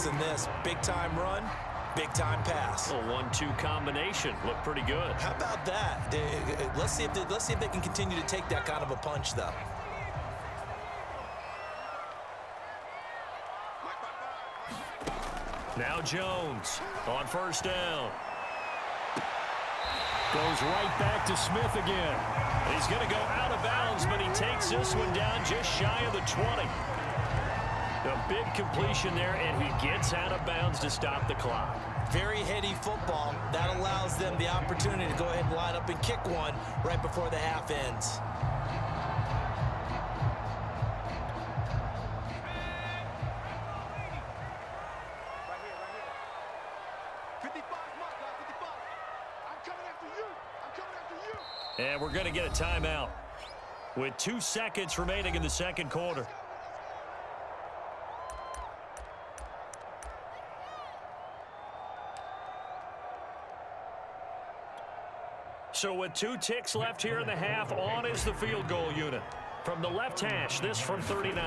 focus on this. Big-time run, big-time pass. A 1-2 combination. Looked pretty good. How about that? Let's see if they can continue to take that kind of a punch, though. Now Jones on first down. Goes right back to Smith again. He's going to go out of bounds, but he takes this one down just shy of the 20. A big completion there, and he gets out of bounds to stop the clock. Very heady football. That allows them the opportunity to go ahead and line up and kick one right before the half ends. And we're going to get a timeout with 2 seconds remaining in the second quarter. So with 2 ticks left here in the half, on is the field goal unit. From the left hash, this from 39.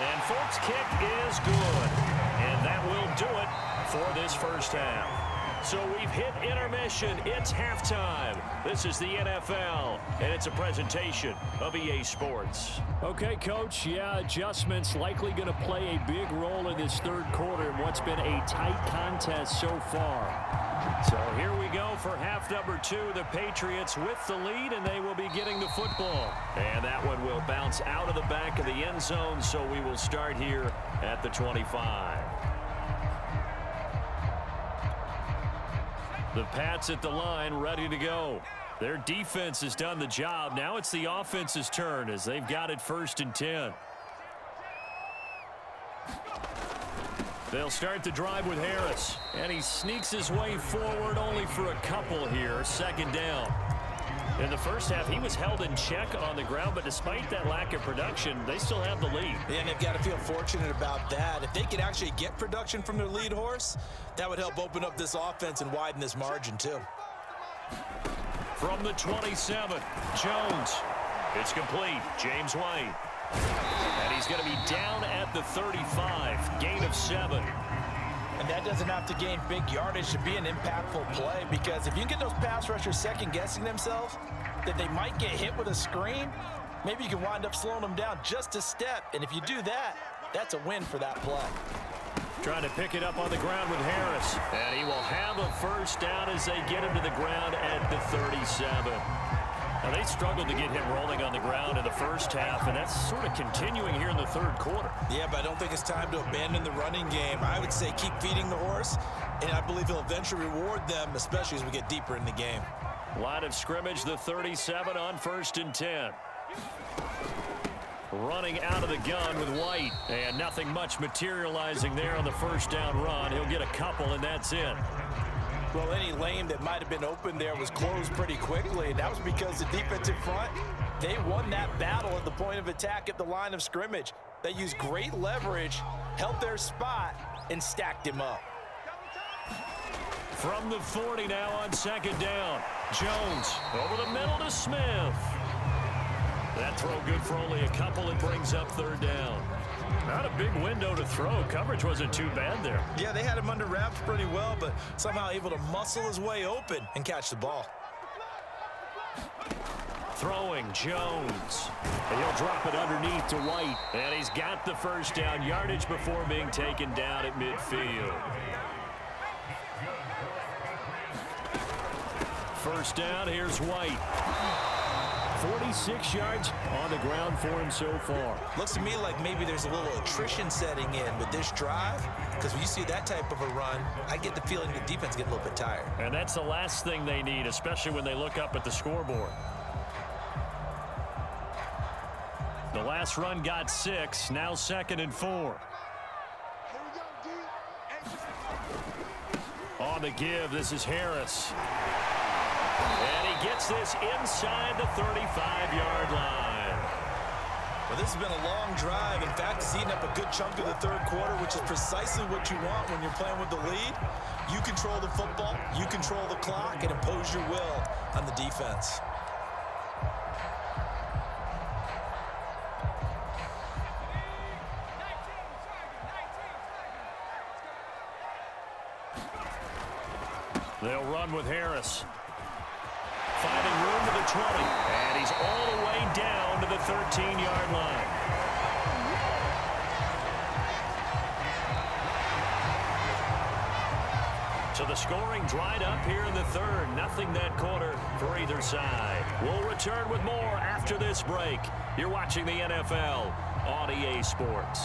And Folk's kick is good. And that will do it for this first half. So we've hit intermission. It's halftime. This is the NFL, and it's a presentation of EA Sports. Okay, Coach, adjustments likely going to play a big role in this third quarter in what's been a tight contest so far. So here we go for half number 2. The Patriots with the lead, and they will be getting the football. And that one will bounce out of the back of the end zone, so we will start here at the 25. The Pats at the line, ready to go. Their defense has done the job. Now it's the offense's turn as they've got it 1st and 10. They'll start the drive with Harris. And he sneaks his way forward only for a couple here. 2nd down. In the first half, he was held in check on the ground, but despite that lack of production, they still have the lead. And they've got to feel fortunate about that. If they could actually get production from their lead horse, that would help open up this offense and widen this margin too. From the 27, Jones. It's complete. James White. And he's going to be down at the 35. Gain of 7. And that doesn't have to gain big yardage to be an impactful play, because if you can get those pass rushers second-guessing themselves that they might get hit with a screen, maybe you can wind up slowing them down just a step. And if you do that, that's a win for that play. Trying to pick it up on the ground with Harris. And he will have a first down as they get him to the ground at the 37. Now, they struggled to get him rolling on the ground in the first half, and that's sort of continuing here in the third quarter. Yeah, but I don't think it's time to abandon the running game. I would say keep feeding the horse, and I believe he'll eventually reward them, especially as we get deeper in the game. Line of scrimmage, the 37 on 1st and 10. Running out of the gun with White, and nothing much materializing there on the first down run. He'll get a couple, and that's it. Well, any lane that might have been open there was closed pretty quickly, and that was because the defensive front, they won that battle at the point of attack at the line of scrimmage. They used great leverage, held their spot, and stacked him up. From the 40 now on 2nd down. Jones over the middle to Smith. That throw good for only a couple. It brings up 3rd down. Not a big window to throw. Coverage wasn't too bad there. Yeah, they had him under wraps pretty well, but somehow able to muscle his way open and catch the ball. Throwing Jones. And he'll drop it underneath to White. And he's got the first down yardage before being taken down at midfield. First down, here's White. 46 yards on the ground for him so far. Looks to me like maybe there's a little attrition setting in with this drive, because when you see that type of a run, I get the feeling the defense get a little bit tired. And that's the last thing they need, especially when they look up at the scoreboard. The last run got 6, now 2nd and 4. On the give, this is Harris. And he gets this inside the 35-yard line. Well, this has been a long drive. In fact, it's eaten up a good chunk of the third quarter, which is precisely what you want when you're playing with the lead. You control the football, you control the clock, and impose your will on the defense. They'll run with Harris. Finding room to the 20. And he's all the way down to the 13-yard line. So the scoring dried up here in the third. Nothing that quarter for either side. We'll return with more after this break. You're watching the NFL on EA Sports.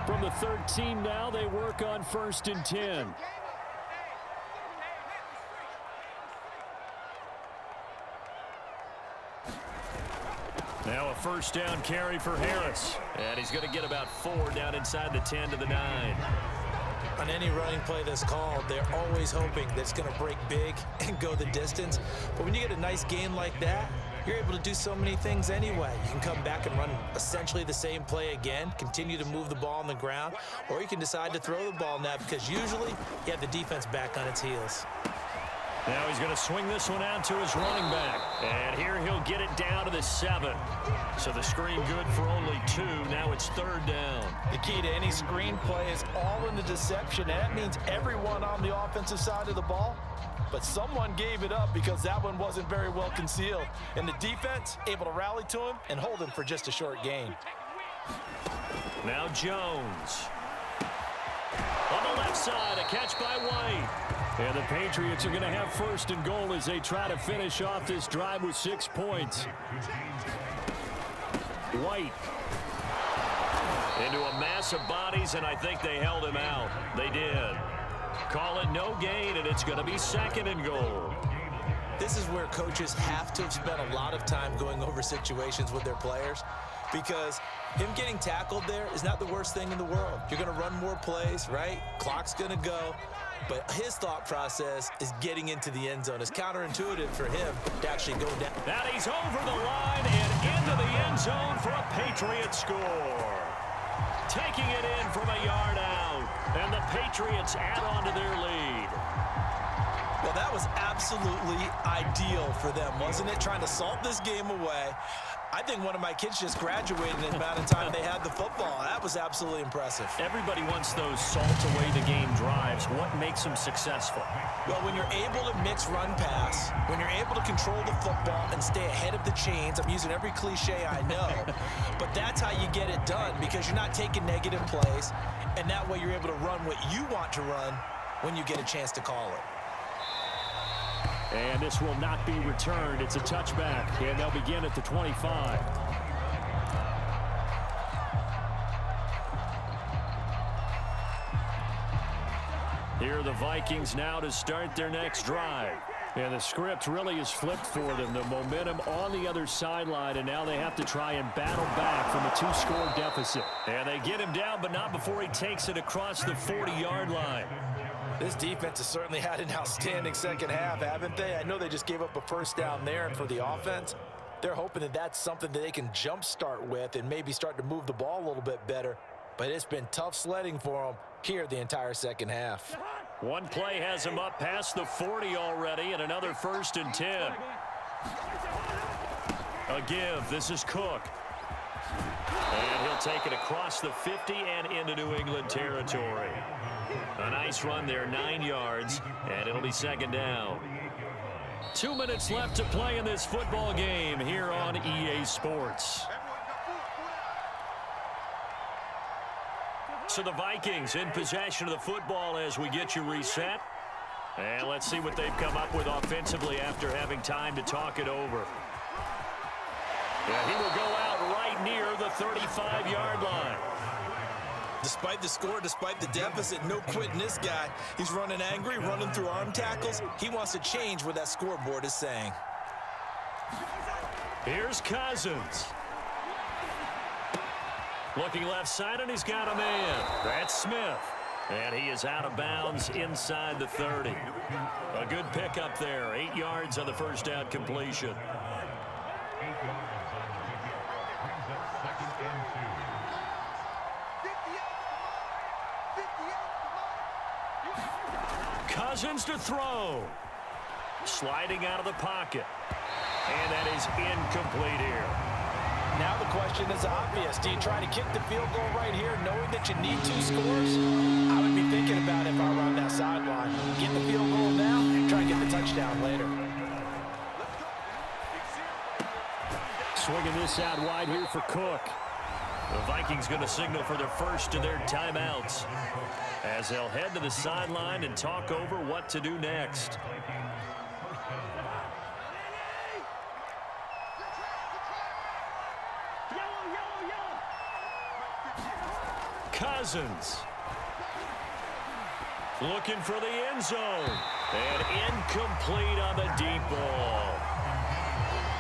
From the 13 now, they work on 1st and 10. Now a first down carry for Harris. And he's going to get about 4 down inside the 10 to the 9. On any running play that's called, they're always hoping that it's going to break big and go the distance. But when you get a nice gain like that, you're able to do so many things anyway. You can come back and run essentially the same play again, continue to move the ball on the ground, or you can decide to throw the ball now because usually you have the defense back on its heels. Now he's going to swing this one out to his running back. And here he'll get it down to the 7. So the screen good for only 2. Now it's 3rd down. The key to any screen play is all in the deception, and that means everyone on the offensive side of the ball. But someone gave it up because that one wasn't very well concealed. And the defense able to rally to him and hold him for just a short gain. Now Jones. On the left side, a catch by White. And the Patriots are going to have 1st and goal as they try to finish off this drive with 6 points. White. Into a mass of bodies, and I think they held him out. They did. Call it no gain, and it's going to be 2nd and goal. This is where coaches have to have spent a lot of time going over situations with their players, because him getting tackled there is not the worst thing in the world. You're going to run more plays, right? Clock's going to go. But his thought process is getting into the end zone. It's counterintuitive for him to actually go down. Now he's over the line and into the end zone for a Patriot score. Taking it in from a yard out. And the Patriots add on to their lead. Well, that was absolutely ideal for them, wasn't it? Trying to salt this game away. I think one of my kids just graduated in the amount of time they had the football. That was absolutely impressive. Everybody wants those salt-away-the-game drives. What makes them successful? Well, when you're able to mix run-pass, when you're able to control the football and stay ahead of the chains, I'm using every cliche I know, but that's how you get it done because you're not taking negative plays, and that way you're able to run what you want to run when you get a chance to call it. And this will not be returned. It's a touchback, and they'll begin at the 25. Here are the Vikings now to start their next drive. And the script really is flipped for them. The momentum on the other sideline, and now they have to try and battle back from a 2-score deficit. And they get him down, but not before he takes it across the 40-yard line. This defense has certainly had an outstanding second half, haven't they? I know they just gave up a first down there, and for the offense, they're hoping that that's something that they can jumpstart with and maybe start to move the ball a little bit better. But it's been tough sledding for them here the entire second half. One play has him up past the 40 already, and another 1st and 10. A give. This is Cook. And he'll take it across the 50 and into New England territory. A nice run there, 9 yards, and it'll be 2nd down. 2 minutes left to play in this football game here on EA Sports. So the Vikings in possession of the football as we get you reset. And let's see what they've come up with offensively after having time to talk it over. Yeah, he will go out right near the 35-yard line. Despite the score, despite the deficit, no quitting this guy. He's running angry, running through arm tackles. He wants to change what that scoreboard is saying. Here's Cousins. Looking left side, and he's got a man. That's Smith. And he is out of bounds inside the 30. A good pickup there. 8 yards on the first down completion. Cousins to throw. Sliding out of the pocket. And that is incomplete here. Now the question question is obvious. Do you try to kick the field goal right here knowing that you need 2 scores? I would be thinking about it if I were on that sideline. Get the field goal now, try and get the touchdown later. Swinging this out wide here for Cook. The Vikings going to signal for their first of their timeouts as they'll head to the sideline and talk over what to do next. Cousins looking for the end zone, and incomplete on the deep ball.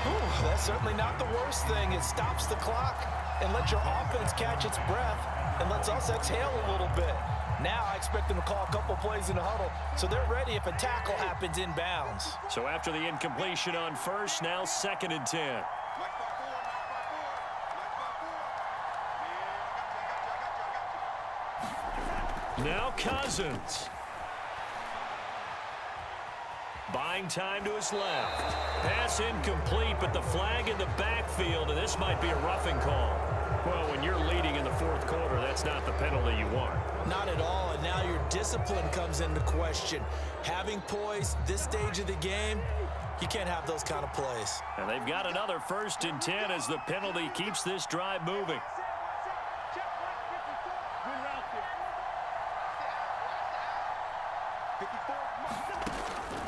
Ooh, that's certainly not the worst thing. It stops the clock and lets your offense catch its breath and lets us exhale a little bit. Now I expect them to call a couple plays in the huddle, so they're ready if a tackle happens inbounds. So after the incompletion on first, now 2nd and 10. Now Cousins. Buying time to his left. Pass incomplete, but the flag in the backfield, and this might be a roughing call. Well, when you're leading in the 4th quarter, that's not the penalty you want. Not at all, and now your discipline comes into question. Having poise this stage of the game, you can't have those kind of plays. And they've got another 1st and 10 as the penalty keeps this drive moving.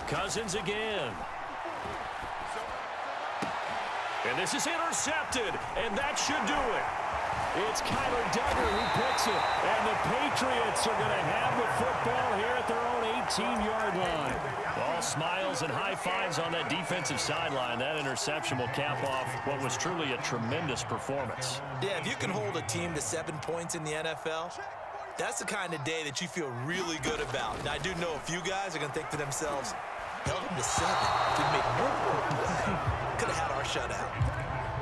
Cousins again. And this is intercepted, and that should do it. It's Kyler Duggar who picks it, and the Patriots are going to have the football here at their own 18-yard line. All smiles and high fives on that defensive sideline. That interception will cap off what was truly a tremendous performance. Yeah, if you can hold a team to 7 points in the NFL, that's the kind of day that you feel really good about. And I do know a few guys are going to think to themselves, held him to 7. We made one more play. Could have had our shutout.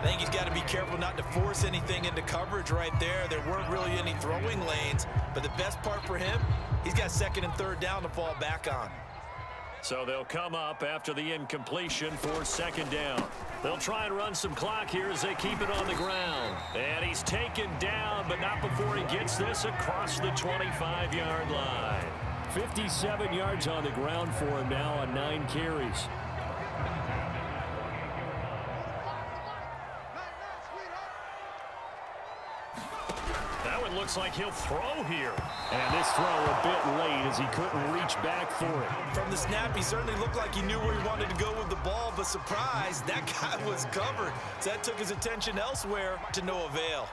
I think he's got to be careful not to force anything into coverage right there. There weren't really any throwing lanes, but the best part for him, he's got 2nd and 3rd down to fall back on. So they'll come up after the incompletion for 2nd down. They'll try and run some clock here as they keep it on the ground. And he's taken down, but not before he gets this across the 25-yard line. 57 yards on the ground for him now on 9 carries. Looks like he'll throw here. And this throw a bit late as he couldn't reach back for it. From the snap, he certainly looked like he knew where he wanted to go with the ball, but surprise, that guy was covered. So that took his attention elsewhere to no avail.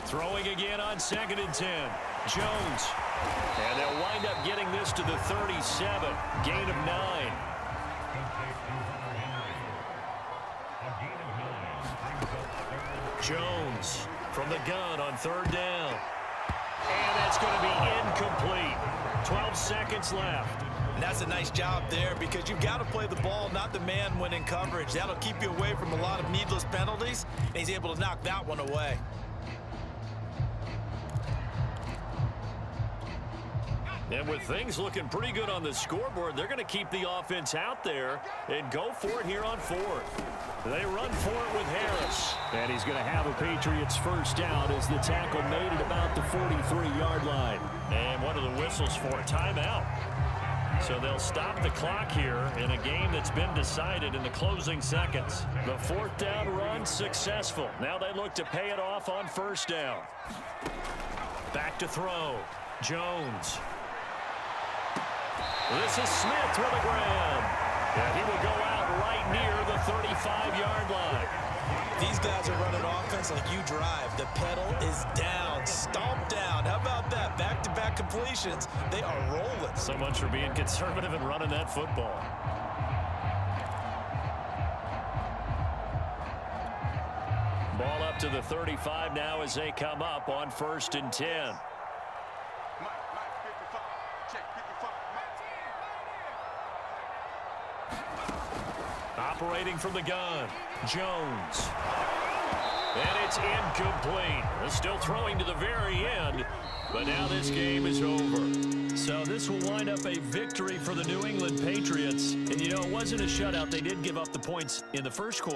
Throwing again on 2nd and 10. Jones. And they'll wind up getting this to the 37. Gain of 9. Jones from the gun on 3rd down. And that's going to be incomplete. 12 seconds left. And that's a nice job there because you've got to play the ball, not the man when in coverage. That'll keep you away from a lot of needless penalties, and he's able to knock that one away. And with things looking pretty good on the scoreboard, they're going to keep the offense out there and go for it here on 4th. They run for it with Harris. And he's going to have a Patriots 1st down as the tackle made it about the 43-yard line. And what are the whistles for? Timeout. So they'll stop the clock here in a game that's been decided in the closing seconds. The 4th down run successful. Now they look to pay it off on 1st down. Back to throw. Jones. This is Smith with a grab. And he will go out right near the 35-yard line. These guys are running offense like you drive. The pedal is down, stomped down. How about that? Back-to-back completions. They are rolling. So much for being conservative and running that football. Ball up to the 35 now as they come up on 1st and 10. Operating from the gun, Jones. And it's incomplete. They're still throwing to the very end, but now this game is over. So this will wind up a victory for the New England Patriots. And, you know, it wasn't a shutout. They did give up the points in the 1st quarter.